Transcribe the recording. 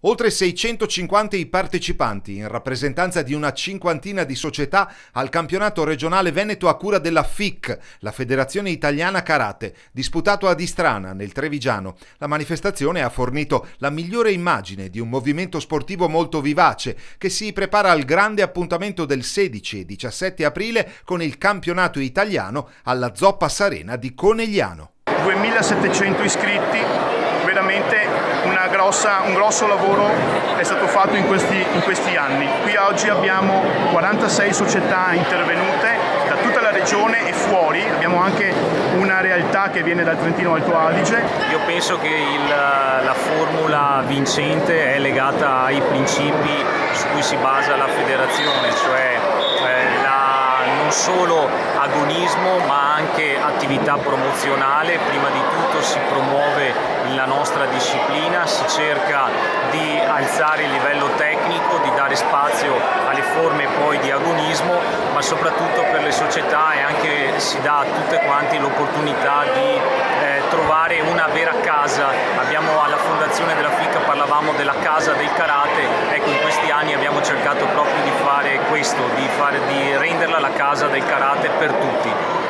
Oltre 650 i partecipanti, in rappresentanza di una cinquantina di società, al campionato regionale veneto a cura della FIC, la Federazione Italiana Karate, disputato a Distrana, nel Trevigiano. La manifestazione ha fornito la migliore immagine di un movimento sportivo molto vivace, che si prepara al grande appuntamento del 16 e 17 aprile con il campionato italiano alla Zoppa Sarena di Conegliano. 2700 iscritti, veramente un grosso lavoro è stato fatto in questi anni. Qui oggi abbiamo 46 società intervenute da tutta la regione e fuori, abbiamo anche una realtà che viene dal Trentino Alto Adige. Io penso che la formula vincente è legata ai principi su cui si basa la federazione, cioè non solo agonismo ma anche attività promozionale. Prima di tutto si promuove la nostra disciplina, si cerca di alzare il livello tecnico, di dare spazio alle forme poi di agonismo, ma soprattutto per le società si dà a tutte quanti l'opportunità di trovare una vera casa. Alla fondazione della FIC parlavamo della casa del karate, ecco, in questi anni abbiamo cercato proprio di fare questo, di renderla la casa del karate per tutti.